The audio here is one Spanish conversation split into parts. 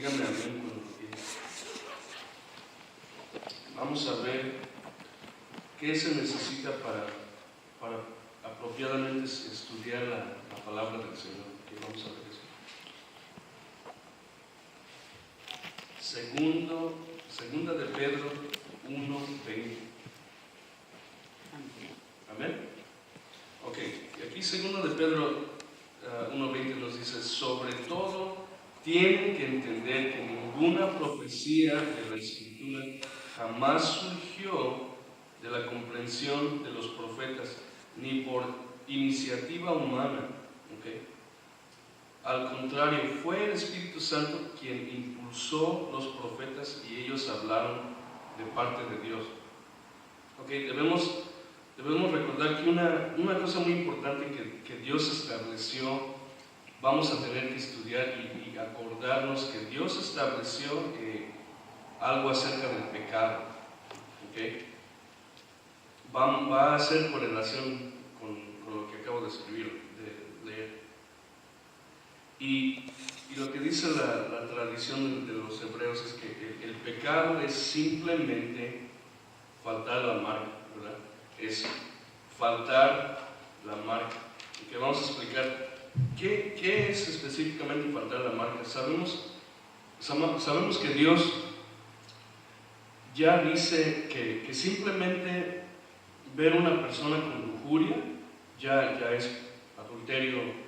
dígame amén cuando lo diga. Vamos a ver qué se necesita para apropiadamente estudiar la palabra del Señor. Aquí vamos a ver eso. Segunda de Pedro 1:20. Amén. Ok, y aquí segunda de Pedro 1:20 nos dice: sobre todo tienen que entender que ninguna profecía de la Escritura jamás surgió de la comprensión de los profetas, ni por iniciativa humana. ¿Okay? Al contrario, fue el Espíritu Santo quien impulsó los profetas y ellos hablaron de parte de Dios. ¿Okay? Debemos recordar que una cosa muy importante que Dios estableció, vamos a tener que estudiar y acordarnos que Dios estableció algo acerca del pecado. ¿Okay? Va a hacer correlación con lo que acabo de escribir, de leer. Y lo que dice la tradición de los hebreos es que el pecado es simplemente faltar la marca, ¿verdad? Es faltar la marca. Y que vamos a explicar qué es específicamente faltar la marca. Sabemos que Dios ya dice que simplemente ver una persona con lujuria ya es adulterio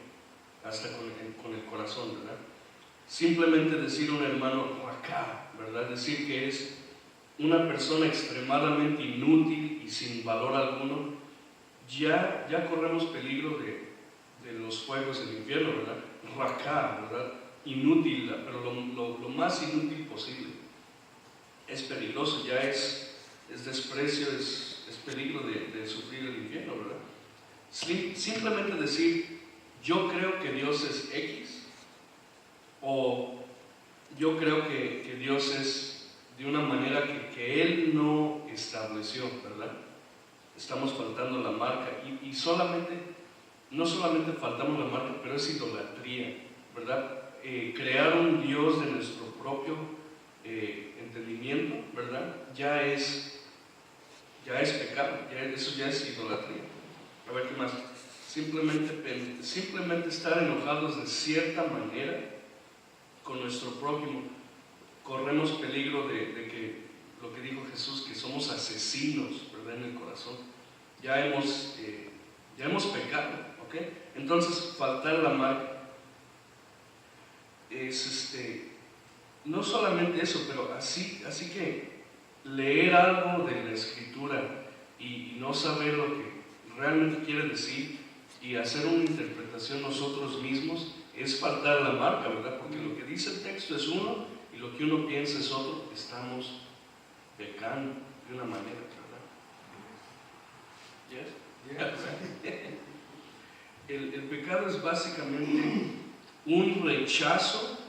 hasta con el corazón, ¿verdad? Simplemente decir a un hermano acá, ¿verdad? Decir que es una persona extremadamente inútil y sin valor alguno, ya corremos peligro de los fuegos del infierno, ¿verdad? Racá, ¿verdad? Inútil, pero lo más inútil posible. Es peligroso, ya es desprecio, es peligro de sufrir el infierno, ¿verdad? Simplemente decir, yo creo que Dios es X, o yo creo que Dios es de una manera que Él no estableció, ¿verdad? Estamos faltando la marca y no solamente faltamos la marca, pero es idolatría, ¿verdad? Crear un Dios de nuestro propio entendimiento, ¿verdad? Ya es pecado, eso ya es idolatría. A ver, ¿qué más? Simplemente estar enojados de cierta manera con nuestro prójimo. Corremos peligro de que lo que dijo Jesús, que somos asesinos, ¿verdad? En el corazón. Ya hemos pecado, ¿ok? Entonces, faltar la marca es no solamente eso, pero así que leer algo de la Escritura y no saber lo que realmente quiere decir y hacer una interpretación nosotros mismos es faltar la marca, ¿verdad? Porque lo que dice el texto es uno y lo que uno piensa es otro. Estamos pecando de una manera, ¿verdad? Yes? El pecado es básicamente un rechazo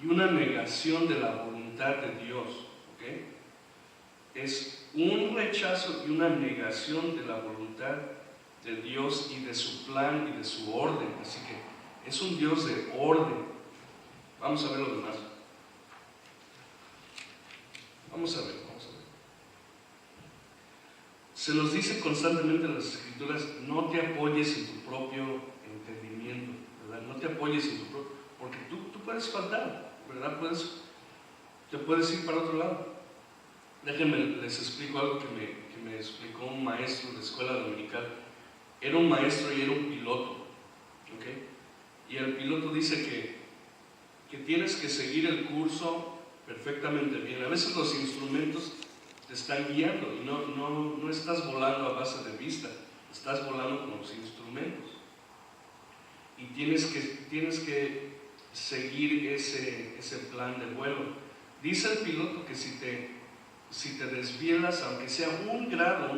y una negación de la voluntad de Dios, ¿ok? Es un rechazo y una negación de la voluntad de Dios y de su plan y de su orden. Así que es un Dios de orden. Vamos a ver lo demás. Vamos a ver. Se nos dice constantemente en las Escrituras: no te apoyes en tu propio entendimiento, ¿verdad? No te apoyes en tu propio, porque tú puedes faltar, ¿verdad? Te puedes ir para otro lado. Déjenme, les explico algo que me explicó un maestro de escuela dominical. Era un maestro y era un piloto, ¿ok? Y el piloto dice que tienes que seguir el curso perfectamente bien. A veces los instrumentos te están guiando y no estás volando a base de vista, estás volando con los instrumentos. Y tienes que seguir ese plan de vuelo. Dice el piloto que si te desvielas, aunque sea un grado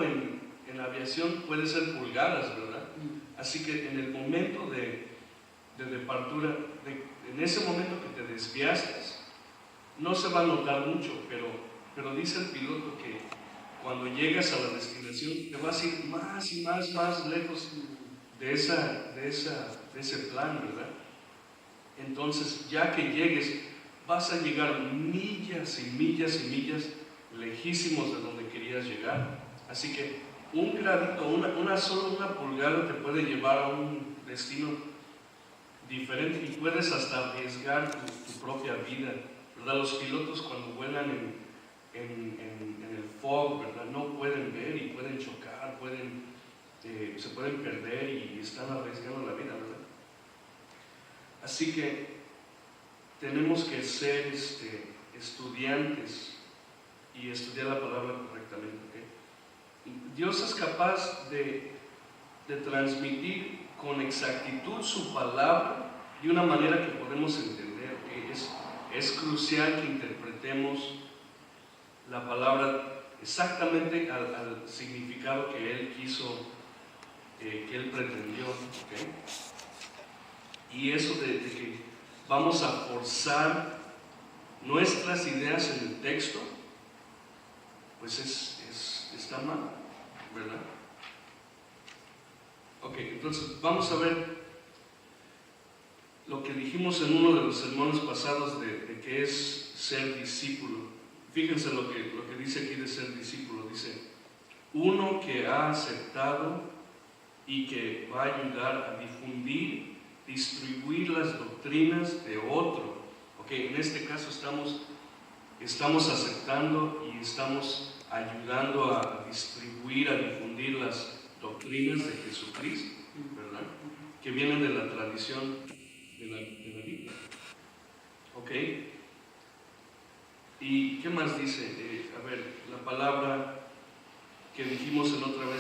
en la aviación puede ser pulgadas, ¿verdad? Así que en el momento de departura, en ese momento que te desviaste, no se va a notar mucho, pero dice el piloto que cuando llegas a la destinación te vas a ir más y más lejos de ese plan, ¿verdad? entonces ya que llegues, vas a llegar millas y millas y millas lejísimos de donde querías llegar. Así que un gradito, solo una pulgada te puede llevar a un destino diferente y puedes hasta arriesgar tu propia vida, ¿verdad? Los pilotos cuando vuelan en el fog, ¿verdad? No pueden ver y pueden chocar, se pueden perder y están arriesgando la vida, ¿verdad? Así que tenemos que ser estudiantes y estudiar la palabra correctamente, ¿okay? Dios es capaz de transmitir con exactitud su palabra de una manera que podemos entender, ¿okay? Es crucial que interpretemos la palabra exactamente al significado que Él quiso, que Él pretendió, ¿okay? Y eso de que vamos a forzar nuestras ideas en el texto, pues está mal, ¿verdad? Ok, entonces vamos a ver lo que dijimos en uno de los sermones pasados de qué es ser discípulo. Fíjense lo que dice aquí de ser discípulo. Dice, uno que ha aceptado y que va a ayudar a distribuir las doctrinas de otro. Ok, en este caso estamos aceptando y estamos ayudando a distribuir, a difundir las doctrinas de Jesucristo, ¿verdad? Que vienen de la tradición de la Biblia. ¿Ok? ¿Y qué más dice? A ver, la palabra que dijimos en otro de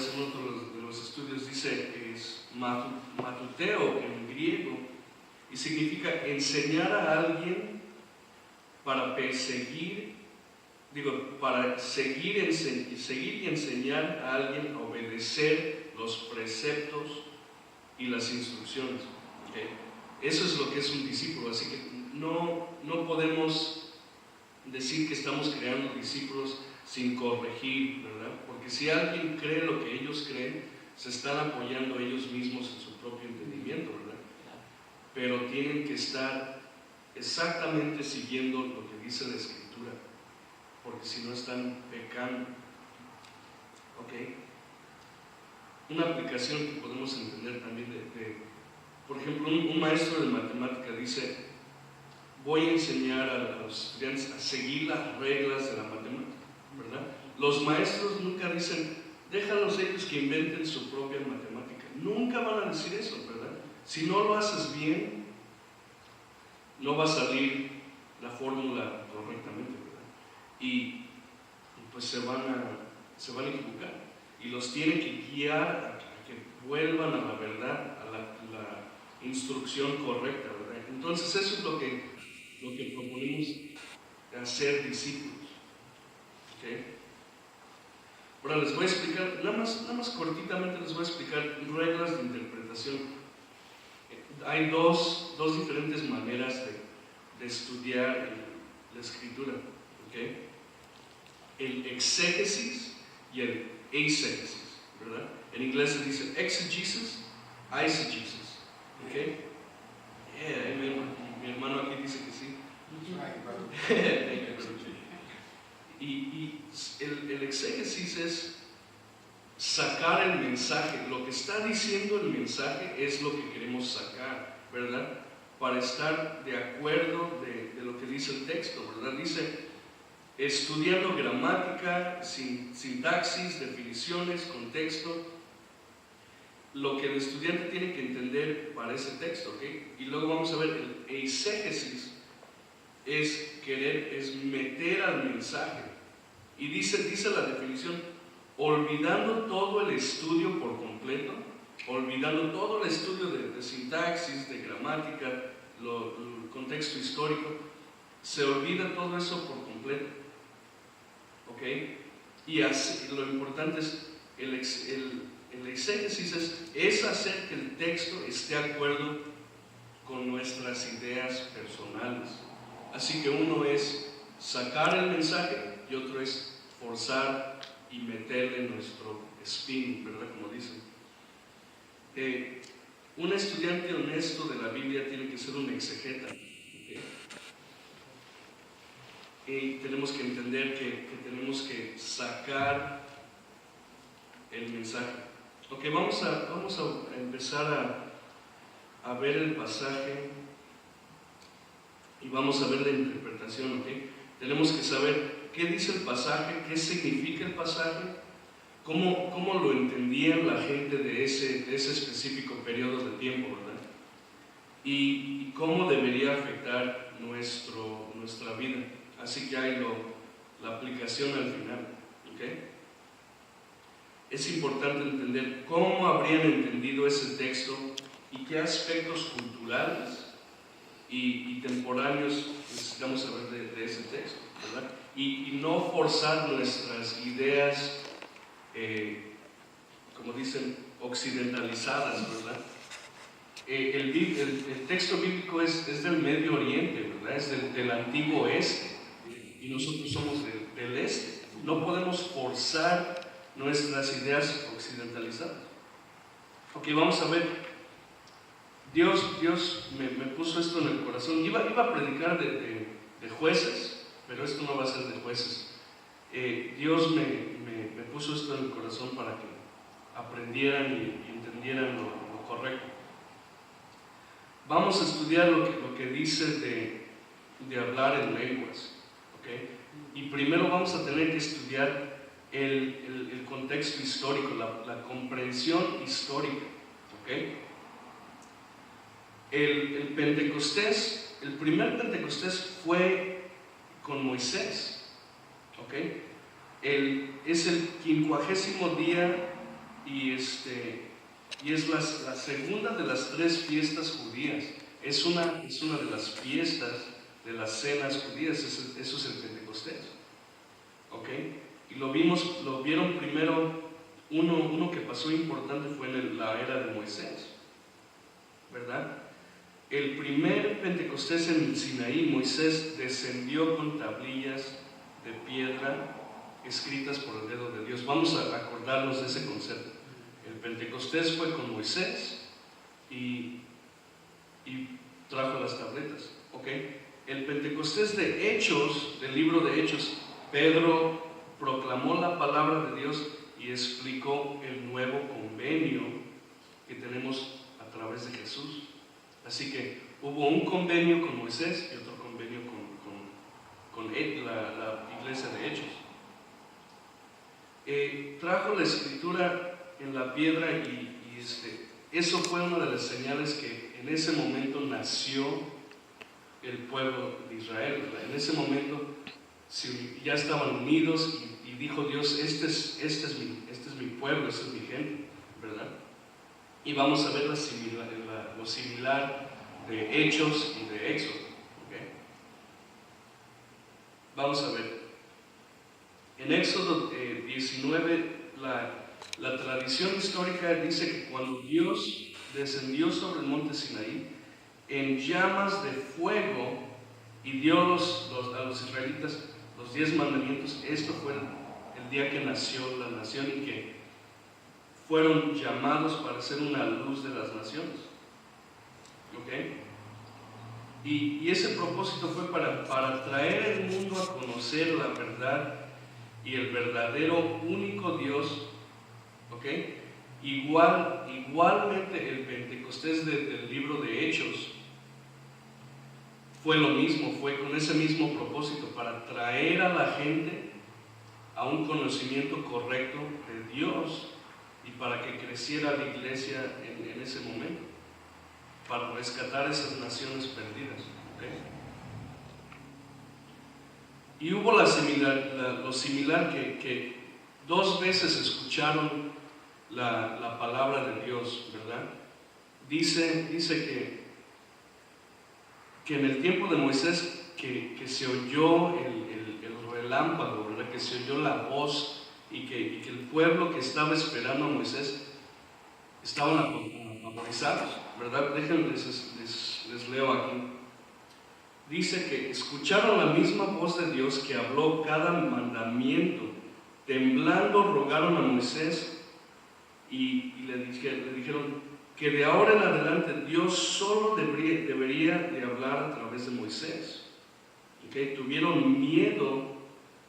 los estudios dice es matuteo en griego y significa enseñar a alguien para seguir y enseñar a alguien a obedecer los preceptos y las instrucciones. ¿Okay? Eso es lo que es un discípulo, así que no podemos decir que estamos creando discípulos sin corregir, ¿verdad? Porque si alguien cree lo que ellos creen, se están apoyando ellos mismos en su propio entendimiento, ¿verdad? Pero tienen que estar exactamente siguiendo lo que dice la Escritura, porque si no están pecando. ¿Ok? Una aplicación que podemos entender también por ejemplo, un maestro de matemática dice, voy a enseñar a los estudiantes a seguir las reglas de la matemática, ¿verdad? Los maestros nunca dicen, déjalos ellos que inventen su propia matemática. Nunca van a decir eso, ¿verdad? Si no lo haces bien, no va a salir la fórmula correctamente, ¿verdad? Y pues se van a equivocar. Y los tiene que guiar a que vuelvan a la verdad, a la instrucción correcta, ¿verdad? Entonces eso es lo que proponemos hacer discípulos. ¿Okay? Ahora les voy a explicar, nada más cortitamente les voy a explicar reglas de interpretación. Hay dos diferentes maneras de estudiar la Escritura. ¿Okay? El exégesis y el eisegesis, ¿verdad? En inglés se dice exegesis, eisegesis. ¿Okay? Yeah, mi hermano aquí dice que sí. Y el exégesis es sacar el mensaje. Lo que está diciendo el mensaje es lo que queremos sacar, ¿verdad? Para estar de acuerdo de lo que dice el texto, ¿verdad? Dice, estudiando gramática, sintaxis, definiciones, contexto, lo que el estudiante tiene que entender para ese texto, ¿ok? Y luego vamos a ver el eisegesis, es meter al mensaje. Y dice la definición, olvidando todo el estudio por completo, olvidando todo el estudio de sintaxis, de gramática, el contexto histórico, se olvida todo eso por completo. ¿Ok? Y así, lo importante es el exégesis es hacer que el texto esté de acuerdo con nuestras ideas personales. Así que uno es sacar el mensaje y otro es forzar y meterle nuestro spin, ¿verdad? Como dicen. Un estudiante honesto de la Biblia tiene que ser un exegeta. ¿Okay? Y tenemos que entender que tenemos que sacar el mensaje. Ok, vamos a empezar a ver el pasaje y vamos a ver la interpretación. ¿Okay? Tenemos que saber qué dice el pasaje, qué significa el pasaje, cómo lo entendían la gente de ese específico periodo de tiempo, ¿verdad? Y cómo debería afectar nuestra vida. Así que hay la aplicación al final. ¿Okay? Es importante entender cómo habrían entendido ese texto y qué aspectos culturales y temporáneos necesitamos saber de ese texto, ¿verdad? Y no forzar nuestras ideas, como dicen, occidentalizadas, ¿verdad? El texto bíblico es del Medio Oriente, ¿verdad? Es del Antiguo Oeste, y nosotros somos del Este. No podemos forzar nuestras ideas occidentalizadas. Ok, vamos a ver. Dios me puso esto en el corazón. Iba a predicar de jueces, pero esto no va a ser de jueces. Dios me puso esto en el corazón para que aprendieran y entendieran lo correcto. Vamos a estudiar lo que dice de hablar en lenguas. ¿Okay? Y primero vamos a tener que estudiar el contexto histórico, la comprensión histórica. ¿Okay? El Pentecostés, el primer Pentecostés fue con Moisés. ¿Okay? Es el 50º día y es la segunda de las 3 fiestas judías. Es una de las fiestas de las cenas judías. Eso es el Pentecostés. ¿Okay? Y lo vieron primero. Uno que pasó importante fue en la era de Moisés, ¿verdad? El primer Pentecostés en el Sinaí, Moisés descendió con tablillas de piedra escritas por el dedo de Dios. Vamos a acordarnos de ese concepto. El Pentecostés fue con Moisés y trajo las tabletas. ¿Okay? El Pentecostés de Hechos, del libro de Hechos, Pedro proclamó la palabra de Dios y explicó el nuevo convenio que tenemos a través de Jesús. Así que hubo un convenio con Moisés y otro convenio con la iglesia de Hechos. Trajo la escritura en la piedra y eso fue una de las señales que en ese momento nació el pueblo de Israel, ¿verdad? En ese momento ya estaban unidos y dijo Dios, este es mi pueblo, este es mi gente, ¿verdad? Y vamos a ver lo similar de Hechos y de Éxodo. ¿Okay? Vamos a ver. En Éxodo 19, la tradición histórica dice que cuando Dios descendió sobre el monte Sinaí en llamas de fuego y dio a los israelitas los 10 mandamientos, esto fue el día que nació la nación y que fueron llamados para ser una luz de las naciones. ¿Okay? Y ese propósito fue para traer el mundo a conocer la verdad y el verdadero único Dios. ¿Okay? Igualmente el Pentecostés del libro de Hechos fue lo mismo, fue con ese mismo propósito, para traer a la gente a un conocimiento correcto de Dios y para que creciera la iglesia en ese momento, para rescatar esas naciones perdidas. ¿Okay? Y hubo lo similar que 2 veces escucharon la palabra de Dios, ¿verdad? Dice que en el tiempo de Moisés que se oyó el relámpago, ¿verdad? Que se oyó la voz y que el pueblo que estaba esperando a Moisés estaban atemorizados, ¿verdad? Les leo aquí. Dice que escucharon la misma voz de Dios que habló cada mandamiento. Temblando rogaron a Moisés y le dijeron, que de ahora en adelante Dios solo debería de hablar a través de Moisés. ¿Okay? Tuvieron miedo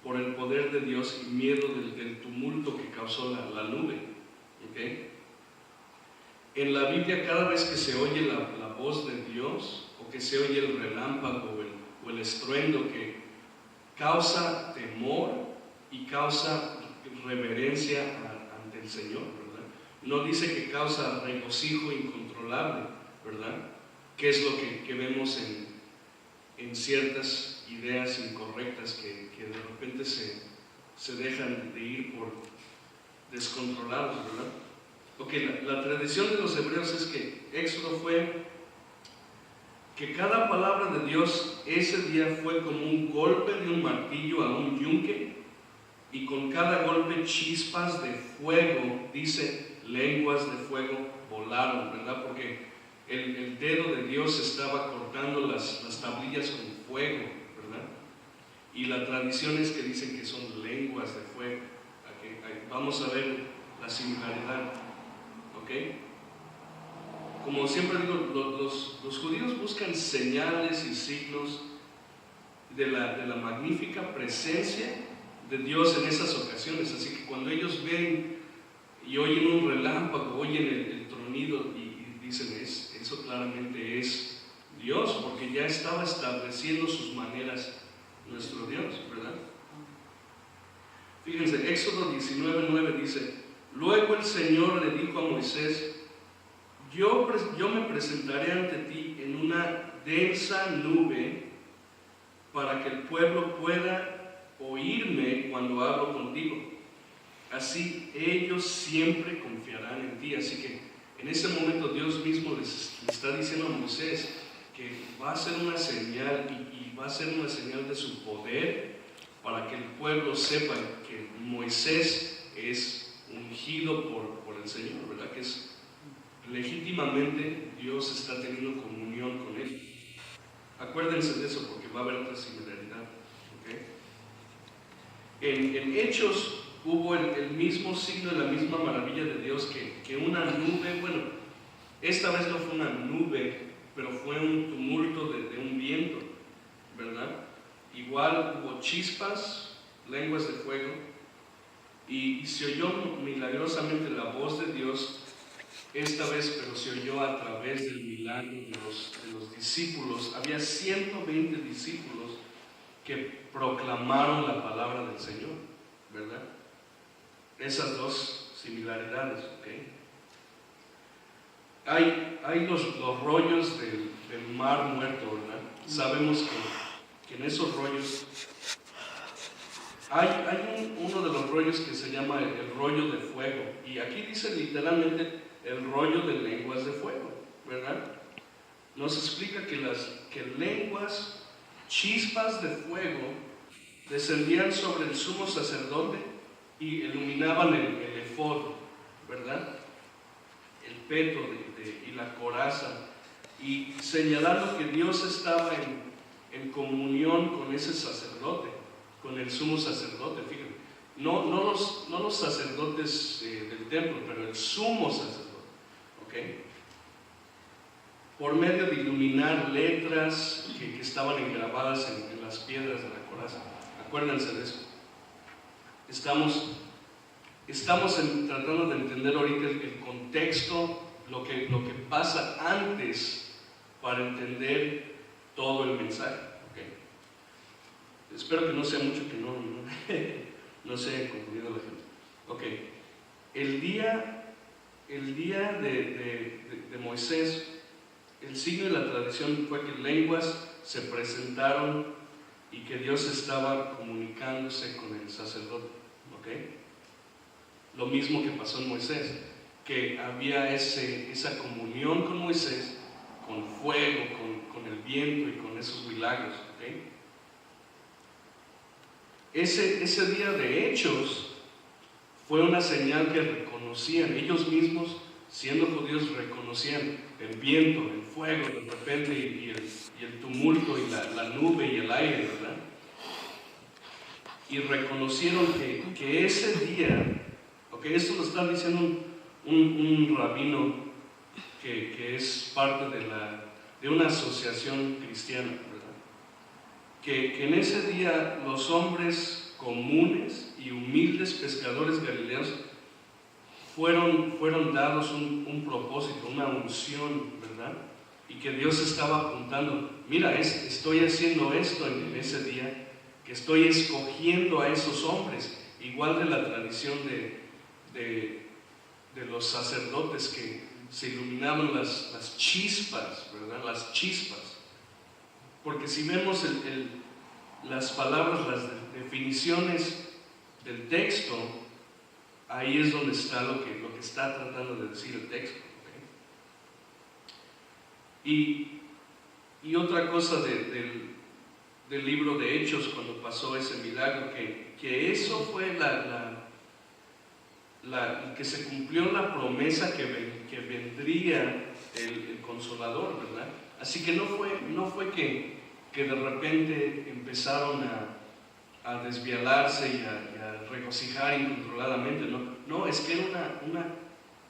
por el poder de Dios y miedo del tumulto que causó la nube. ¿Okay? En la Biblia, cada vez que se oye la voz de Dios, o que se oye el relámpago o el estruendo, que causa temor y causa reverencia ante el Señor, ¿verdad? No dice que causa regocijo incontrolable, ¿verdad? Que es lo que vemos en ciertas ideas incorrectas que de repente se dejan de ir por descontrolados, ¿verdad? Ok, la tradición de los hebreos es que Éxodo fue que cada palabra de Dios ese día fue como un golpe de un martillo a un yunque, y con cada golpe chispas de fuego, dice, lenguas de fuego volaron, ¿verdad? Porque el dedo de Dios estaba cortando las tablillas con fuego, ¿verdad? Y la tradición es que dicen que son lenguas de fuego. Vamos a ver la similaridad, ¿ok? Como siempre digo, los judíos buscan señales y signos de la magnífica presencia de Dios en esas ocasiones. Así que cuando ellos ven y oyen un relámpago, oyen el tronido y dicen, eso claramente es Dios, porque ya estaba estableciendo sus maneras nuestro Dios, ¿verdad? Fíjense, Éxodo 19:9 dice: luego el Señor le dijo a Moisés: yo me presentaré ante ti en una densa nube para que el pueblo pueda oírme cuando hablo contigo. Así ellos siempre confiarán en ti. Así que en ese momento Dios mismo les está diciendo a Moisés que va a ser una señal y va a ser una señal de su poder para que el pueblo sepa que Moisés es ungido por el Señor, ¿verdad? Que es legítimamente Dios está teniendo comunión con él. Acuérdense de eso porque va a haber otra similaridad, ¿okay? En Hechos hubo el mismo signo y la misma maravilla de Dios que una nube. Bueno, esta vez no fue una nube, pero fue un tumulto de un viento, ¿verdad? Igual hubo chispas, lenguas de fuego, y se oyó milagrosamente la voz de Dios esta vez, pero se oyó a través del milagro de los discípulos. Había 120 discípulos que proclamaron la palabra del Señor, ¿verdad? Esas dos similaridades, ¿ok? Hay los rollos del mar muerto, ¿verdad? Sabemos que en esos rollos hay uno de los rollos que se llama el rollo de fuego, y aquí dice literalmente el rollo de lenguas de fuego, ¿verdad? Nos explica que lenguas, chispas de fuego, descendían sobre el sumo sacerdote y iluminaban el efod, ¿verdad? El peto y la coraza, y señalando que Dios estaba en comunión con ese sacerdote, con el sumo sacerdote. Fíjense, no los sacerdotes del templo, pero el sumo sacerdote, ¿ok? Por medio de iluminar letras que estaban engrabadas en las piedras de la coraza. Acuérdense de eso. Estamos tratando de entender ahorita el contexto, lo que pasa antes para entender todo el mensaje, ¿ok? Espero que no sea mucho, que no se haya confundido la gente. Ok, el día de Moisés, el signo de la tradición fue que lenguas se presentaron y que Dios estaba comunicándose con el sacerdote, ¿ok? Lo mismo que pasó en Moisés, que había esa comunión con Moisés, con fuego, con el viento y con esos milagros, ¿ok? Ese día de Hechos fue una señal que reconocían, ellos mismos siendo judíos reconocían el viento, el fuego de repente y el tumulto y la nube y el aire, ¿verdad? Y reconocieron que ese día, ok, esto lo está diciendo un rabino que es parte de una asociación cristiana, ¿verdad? Que en ese día los hombres comunes y humildes pescadores galileos fueron dados un propósito, una unción, ¿verdad? Y que Dios estaba apuntando, mira, estoy haciendo esto en ese día, que estoy escogiendo a esos hombres, igual de la tradición de los sacerdotes que se iluminaban las chispas, ¿verdad? Las chispas. Porque si vemos las palabras, las definiciones del texto, ahí es donde está lo que está tratando de decir el texto. ¿Okay? Y otra cosa del libro de Hechos, cuando pasó ese milagro, que eso fue que se cumplió la promesa que vendría el Consolador, ¿verdad? Así que no fue que de repente empezaron a desvialarse y a regocijar incontroladamente, no, es que era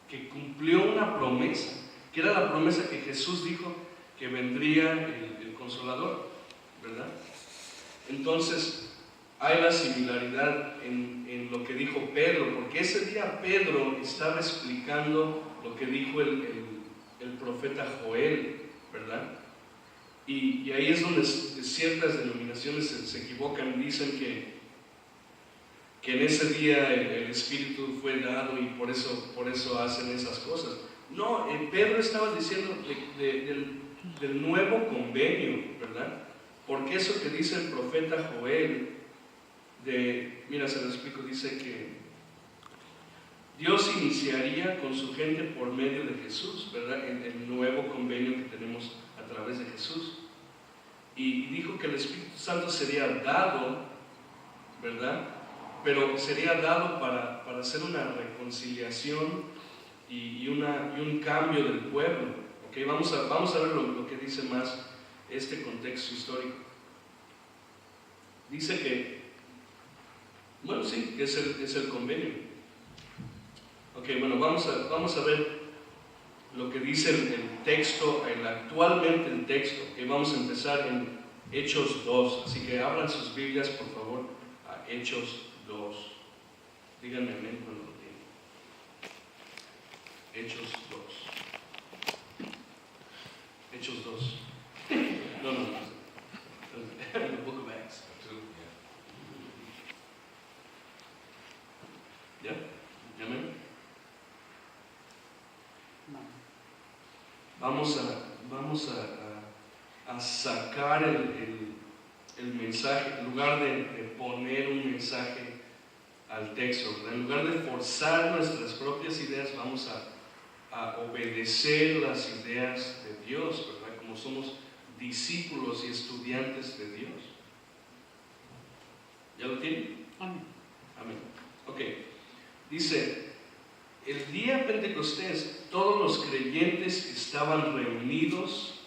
que cumplió una promesa, que era la promesa que Jesús dijo que vendría el Consolador, ¿verdad? Entonces hay la similaridad en lo que dijo Pedro, porque ese día Pedro estaba explicando lo que dijo el profeta Joel, ¿verdad? Y ahí es donde ciertas denominaciones se equivocan, dicen que en ese día el Espíritu fue dado y por eso hacen esas cosas. No, Pedro estaba diciendo del nuevo convenio, ¿verdad? Porque eso que dice el profeta Joel, mira, se lo explico, dice que Dios iniciaría con su gente por medio de Jesús, ¿verdad? El nuevo convenio que tenemos a través de Jesús. Y dijo que el Espíritu Santo sería dado, ¿verdad? Pero sería dado para hacer una reconciliación y un cambio del pueblo. ¿Okay? Vamos a ver lo que dice más este contexto histórico. Dice que, bueno, sí, que es el convenio. Ok, bueno, vamos a ver lo que dice el texto, actualmente el texto, que vamos a empezar en Hechos 2. Así que abran sus Biblias, por favor, a Hechos 2. Díganme amén cuando lo tienen. Hechos 2. Hechos 2. No. The Book of Acts. ¿Ya? ¿Amén? Vamos a sacar el mensaje, en lugar de poner un mensaje al texto, ¿verdad? En lugar de forzar nuestras propias ideas, vamos a obedecer las ideas de Dios, ¿verdad? Como somos discípulos y estudiantes de Dios. ¿Ya lo tienen? Amén. Ok. Dice, el día Pentecostés, todos los creyentes estaban reunidos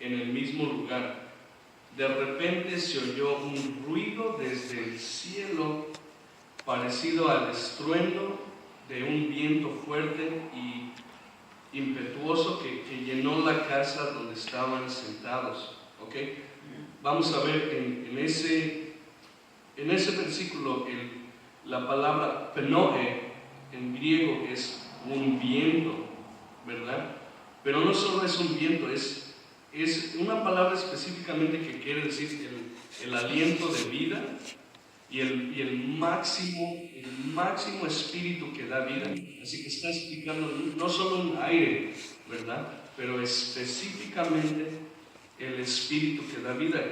en el mismo lugar. De repente se oyó un ruido desde el cielo parecido al estruendo de un viento fuerte y impetuoso que llenó la casa donde estaban sentados. ¿Okay? Vamos a ver en ese versículo la palabra penoe en griego es un viento, ¿verdad? Pero no solo es un viento, es una palabra específicamente que quiere decir el aliento de vida y el máximo espíritu que da vida. Así que está explicando no solo un aire, ¿verdad? Pero específicamente el espíritu que da vida.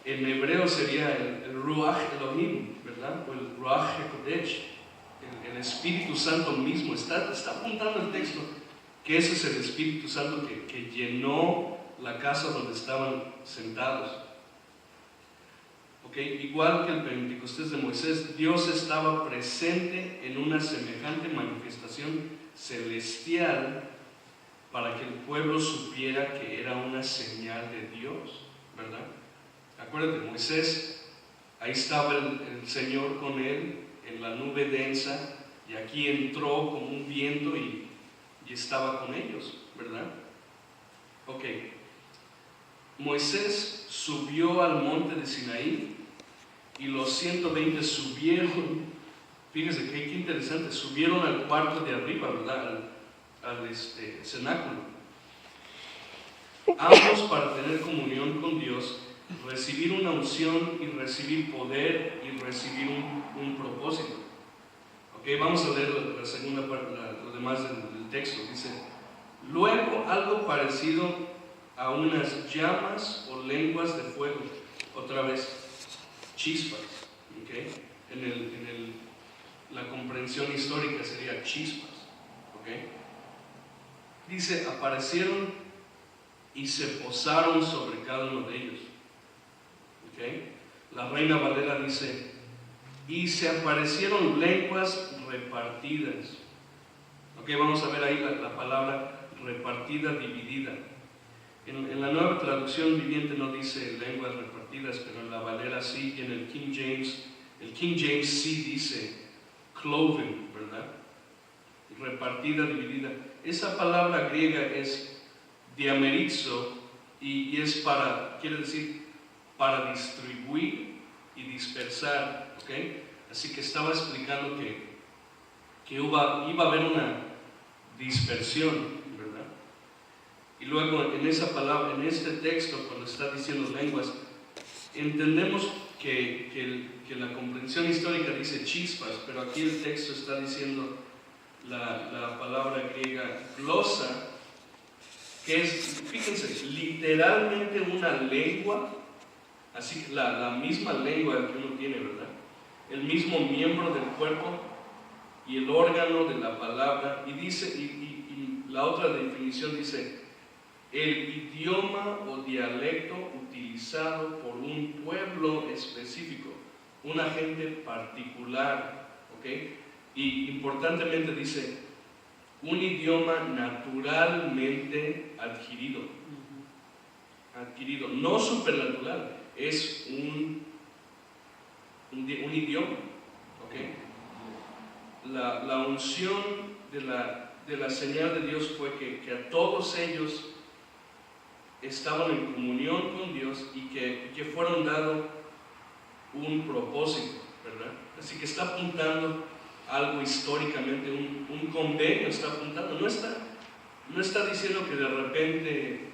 En hebreo sería el Ruach Elohim, ¿verdad? O el Ruach HaKodesh. El Espíritu Santo mismo está apuntando el texto que ese es el Espíritu Santo que llenó la casa donde estaban sentados. ¿Okay? Igual que el Pentecostés de Moisés, Dios estaba presente en una semejante manifestación celestial para que el pueblo supiera que era una señal de Dios, ¿verdad? Acuérdate, Moisés, ahí estaba el Señor con él en la nube densa, y aquí entró como un viento y y estaba con ellos, ¿verdad? Ok. Moisés subió al monte de Sinaí y los 120 subieron, fíjense qué interesante, subieron al cuarto de arriba, ¿verdad? Al cenáculo. Ambos para tener comunión con Dios, recibir una unción y recibir poder y recibir un propósito. Ok, vamos a leer la segunda parte, lo demás del texto. Dice, luego algo parecido a unas llamas o lenguas de fuego, otra vez chispas. Okay. La comprensión histórica sería chispas. Okay. Dice, aparecieron y se posaron sobre cada uno de ellos. Okay. La Reina Valera dice, y se aparecieron lenguas repartidas. Okay, vamos a ver ahí la palabra repartida, dividida. En la Nueva Traducción Viviente no dice lenguas repartidas, pero en la Valera sí, y en el King James sí dice cloven, ¿verdad? Repartida, dividida. Esa palabra griega es diamerizo y quiere decir para distribuir y dispersar, ¿ok? Así que estaba explicando que iba a haber una dispersión, ¿verdad? Y luego en esa palabra, en este texto, cuando está diciendo lenguas, entendemos que la comprensión histórica dice chispas, pero aquí el texto está diciendo la palabra griega glosa, que es, fíjense, literalmente una lengua, así que la misma lengua que uno tiene, ¿verdad? El mismo miembro del cuerpo y el órgano de la palabra. Y dice, y la otra definición dice, el idioma o dialecto utilizado por un pueblo específico, una gente particular, ¿ok? Y importantemente dice, un idioma naturalmente adquirido, no supernatural, es un idioma, ¿ok? La unción de la señal de Dios fue que a todos ellos estaban en comunión con Dios y que fueron dado un propósito, ¿verdad? Así que está apuntando algo históricamente, un convenio está apuntando, no está diciendo que de repente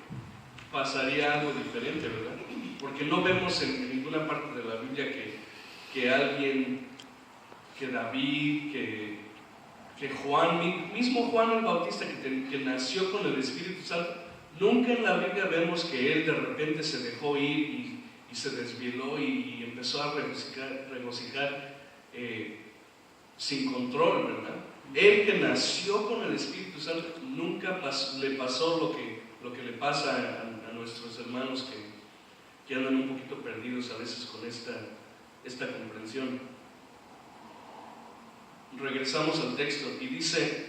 pasaría algo diferente, ¿verdad? Porque no vemos en ninguna parte de la Biblia que alguien, que David, que Juan, mismo Juan el Bautista, que nació con el Espíritu Santo, nunca en la Biblia vemos que él de repente se dejó ir y se desvieló y empezó a regocijar sin control, ¿verdad? Él que nació con el Espíritu Santo nunca le pasó lo que le pasa a nuestros hermanos que andan un poquito perdidos a veces con esta comprensión. Regresamos al texto y dice,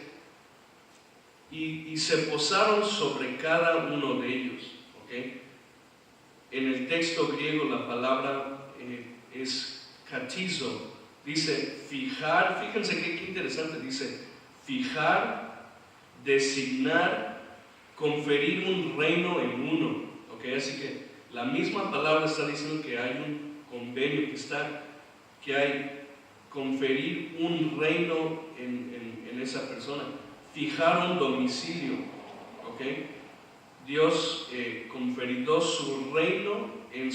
y se posaron sobre cada uno de ellos, ¿ok? En el texto griego la palabra es katizo, dice fijar, fíjense qué interesante, dice fijar, designar, conferir un reino en uno, ¿ok? Así que la misma palabra está diciendo que hay un convenio, que hay conferir un reino en esa persona, fijar un domicilio, ¿ok? Dios conferidó su reino